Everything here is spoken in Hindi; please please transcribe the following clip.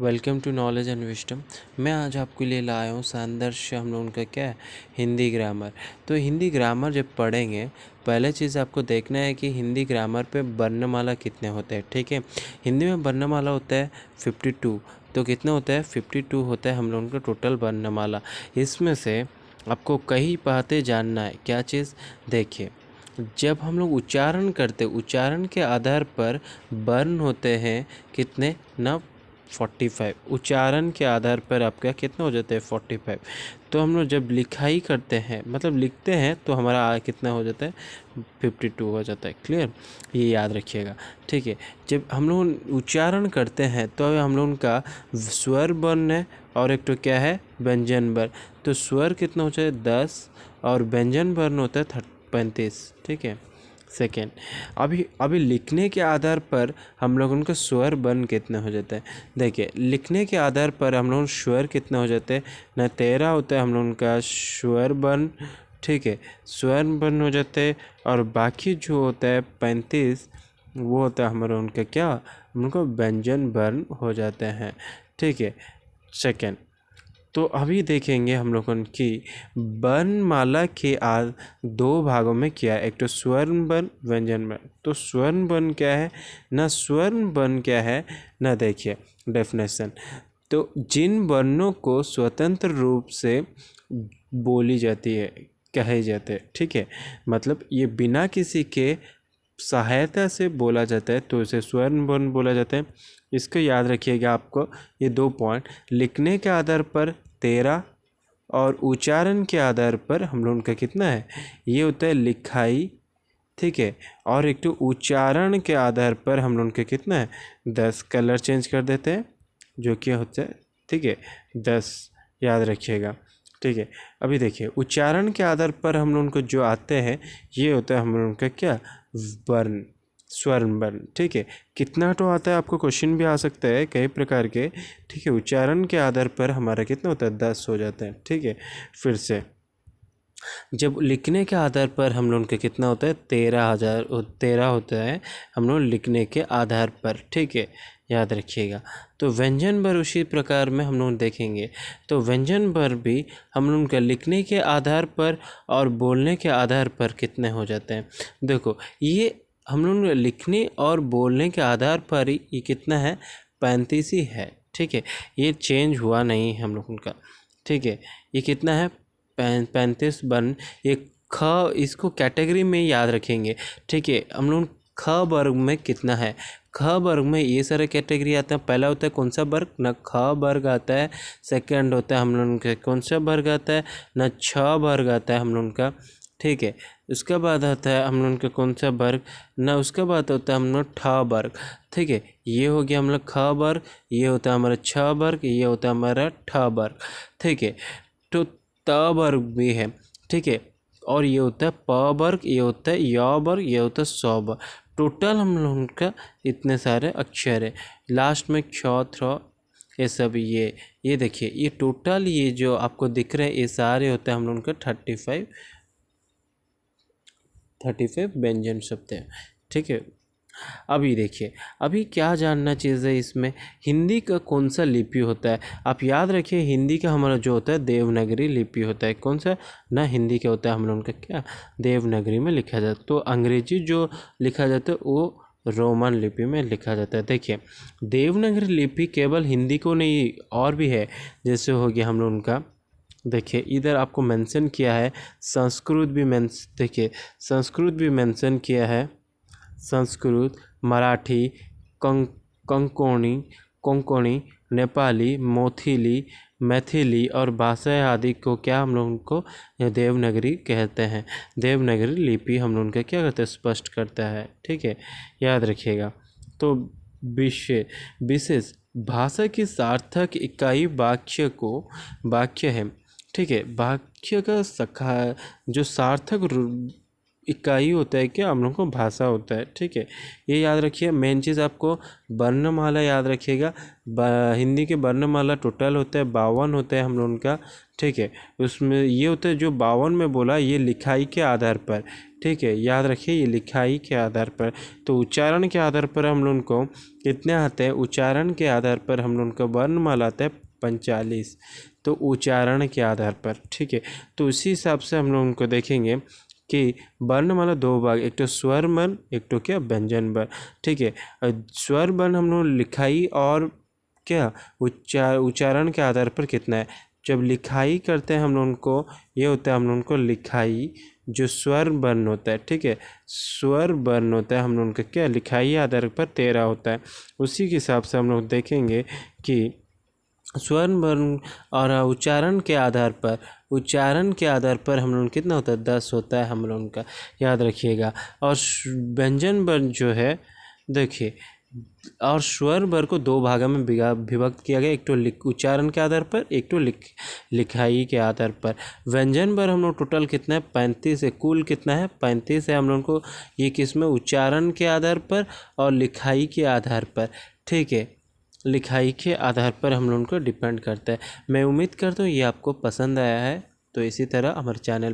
Welcome to knowledge and wisdom. मैं आज आपके लिए लाया हूँ शानदार से हम लोगों का क्या है, हिंदी ग्रामर। तो हिंदी ग्रामर जब पढ़ेंगे, पहले चीज़ आपको देखना है कि हिंदी ग्रामर पे वर्णमाला कितने होते हैं। ठीक है, हिंदी में वर्णमाला होता है 52। तो कितना होता है? 52 होता है हम लोगों का टोटल वर्णमाला। इसमें से आपको कई बातें जानना है। क्या चीज़? देखिए, जब हम लोग उच्चारण करते, उच्चारण के आधार पर वर्ण होते हैं कितने ना 45। उच्चारण के आधार पर आपका कितना हो जाता है? 45। तो हम लोग जब लिखाई करते हैं, मतलब लिखते हैं, तो हमारा कितना हो जाता है? 52 हो जाता है। क्लियर? ये याद रखिएगा। ठीक है, जब हम लोग उच्चारण करते हैं तो हम लोग का स्वर वर्ण है और एक तो क्या है? व्यंजन वर्ण। तो स्वर कितना होता है? 10 और व्यंजन वर्ण होता है 35। ठीक है, सेकेंड। अभी लिखने के आधार पर हम लोगों का स्वर वर्ण कितना हो जाता है? देखिए, लिखने के आधार पर हम लोग स्वर कितना हो जाते हैं ना 13 होता है हम लोगों का स्वर वर्ण। ठीक है, स्वर वर्ण हो जाते हैं और बाकी जो होता है 35 वो होता है हमारा उनका क्या? हम लोग का व्यंजन वर्ण हो जाते हैं। ठीक है, सेकेंड। तो अभी देखेंगे हम लोगों की वर्णमाला के दो भागों में किया है, एक तो स्वर्ण वर्ण, व्यंजन वर्ण। तो स्वर्ण वर्ण क्या है ना स्वर्ण वर्ण क्या है ना, देखिए डेफिनेशन। तो जिन वर्णों को स्वतंत्र रूप से बोली जाती है, कहे जाते हैं। ठीक है, मतलब ये बिना किसी के सहायता से बोला जाता है, तो इसे स्वर्ण वर्ण बोला जाता है। इसको याद रखिएगा आपको, ये 2 पॉइंट। लिखने के आधार पर 13 और उच्चारण के आधार पर हम लोगों का कितना है? ये होता है लिखाई। ठीक है, और एक तो उच्चारण के आधार पर हम लोगों का कितना है? 10। कलर चेंज कर देते हैं जो कि होता है, ठीक है, 10 याद रखिएगा। ठीक है, अभी देखिए उच्चारण के आधार पर हम लोगों को जो आते हैं ये होता है हम लोगों का क्या? वर्ण, स्वर्ण वर्ण। ठीक है, कितना तो आता है आपको क्वेश्चन भी आ सकता है कई प्रकार के। ठीक है, उच्चारण के आधार पर हमारा कितना होता है? 10 हो जाते हैं। ठीक है, फिर से जब लिखने के आधार पर हम लोग का कितना होता है? 13 होता है हम लोग लिखने के आधार पर। ठीक है, याद रखिएगा। तो व्यंजन वर उसी प्रकार में हम लोग देखेंगे। तो व्यंजन वर भी हम लोग का लिखने के आधार पर और बोलने के आधार पर कितने हो जाते हैं। देखो, ये हम लोग लिखने और बोलने के आधार पर ही ये कितना है? 35 ही है। ठीक है, ये चेंज हुआ नहीं हम लोगों का। ठीक है, ये कितना है? 35 बन। ये ख, इसको कैटेगरी में याद रखेंगे। ठीक है, हम लोग ख वर्ग में कितना है? ख वर्ग में ये सारे कैटेगरी आते हैं। पहला होता है कौन सा वर्ग ना? ख वर्ग आता है। सेकंड होता है हम लोगों का कौन सा वर्ग आता है ना? छ वर्ग आता है हम लोगों का। ठीक है, उसके बाद आता है हम लोग का कौन सा वर्ग ना? उसके बाद होता है हम लोग ठ वर्ग। ठीक है, ये हो गया हम लोग ख वर्ग, ये होता है हमारा छ वर्ग, ये होता है हमारा ठ वर्ग। ठीक है, तो त वर्ग भी है। ठीक है, और ये होता है प वर्ग, ये होता है य वर्ग, ये होता है स वर्ग। टोटल हम लोगों का इतने सारे अक्षर है। लास्ट में क्ष, थ, ये सब। ये देखिए, ये टोटल ये जो आपको दिख रहे हैं ये सारे होते हैं हम लोगों का 35 व्यंजन शब्द है। ठीक है, अभी देखिए, अभी क्या जानना चीज़ है इसमें, हिंदी का कौन सा लिपि होता है? आप याद रखिए, हिंदी का हमारा जो होता है देवनागरी लिपि होता है। कौन सा ना? हिंदी का होता है हम लोगों का क्या? देवनागरी में लिखा जाता है। तो अंग्रेजी जो लिखा जाता है वो रोमन लिपि में लिखा जाता है। देखिए, देवनागरी लिपि केवल हिंदी को नहीं और भी है, जैसे हो गया हम लोगों का, देखिए इधर आपको मेंशन किया है संस्कृत भी देखिए संस्कृत भी मेंशन किया है। संस्कृत, मराठी, कंकोणी, कोंकणी, नेपाली, मोथिली, मैथिली और भाषा आदि को क्या हम लोगों को देवनागरी कहते हैं। देवनागरी लिपि हम लोगों का क्या करते हैं? स्पष्ट करता है। ठीक है, याद रखिएगा। तो विशेष भाषा की सार्थक इकाई वाक्य है। ठीक है, वाक्य का जो सार्थक इकाई होता है क्या, हम लोग को भाषा होता है। ठीक है, ये याद रखिए। मेन चीज़ आपको वर्णमाला याद रखिएगा। हिंदी के वर्णमाला टोटल होता है 52 होता है हम लोगों का। ठीक है, उसमें ये होता है जो 52 में बोला, ये लिखाई के आधार पर। ठीक है, याद रखिए, ये लिखाई के आधार पर। तो उच्चारण के आधार पर हम लोगों को कितने आते हैं, उच्चारण के आधार पर हम लोगों का वर्णमाला आता है 45। तो उच्चारण के आधार पर। ठीक है, तो उसी हिसाब से हम लोगों को देखेंगे कि वर्णमाला दो भाग, एक तो स्वर वर्ण, एक तो क्या व्यंजन वर्ण। ठीक है, स्वर वर्ण हम लोग लिखाई और क्या उच्चारण के आधार पर कितना है। जब लिखाई करते हैं हम लोगों को, ये होता है हम लोगों को लिखाई, जो स्वर वर्ण होता है। ठीक है, स्वर वर्ण होता है हम लोगों का क्या, लिखाई आधार पर 13 होता है। उसी के हिसाब से हम लोग देखेंगे कि स्वर वर्ण और उच्चारण के आधार पर, हम लोग कितना होता है, 10 होता है हम लोगों का, याद रखिएगा। और व्यंजन वर्ण जो है, देखिए, और स्वर वर्ण को दो भागों में विभक्त किया गया, एक तो उच्चारण के आधार पर, एक तो लिखाई के आधार पर। व्यंजन वर्ण हम लोग टोटल कितना है, 35 है। कुल कितना है, 35 है हम लोगों को। ये किसमें, उच्चारण के आधार पर और लिखाई के आधार पर। ठीक है, लिखाई के आधार पर हम लोगों को डिपेंड करता है। मैं उम्मीद करता हूँ ये आपको पसंद आया है। तो इसी तरह हमारे चैनल पर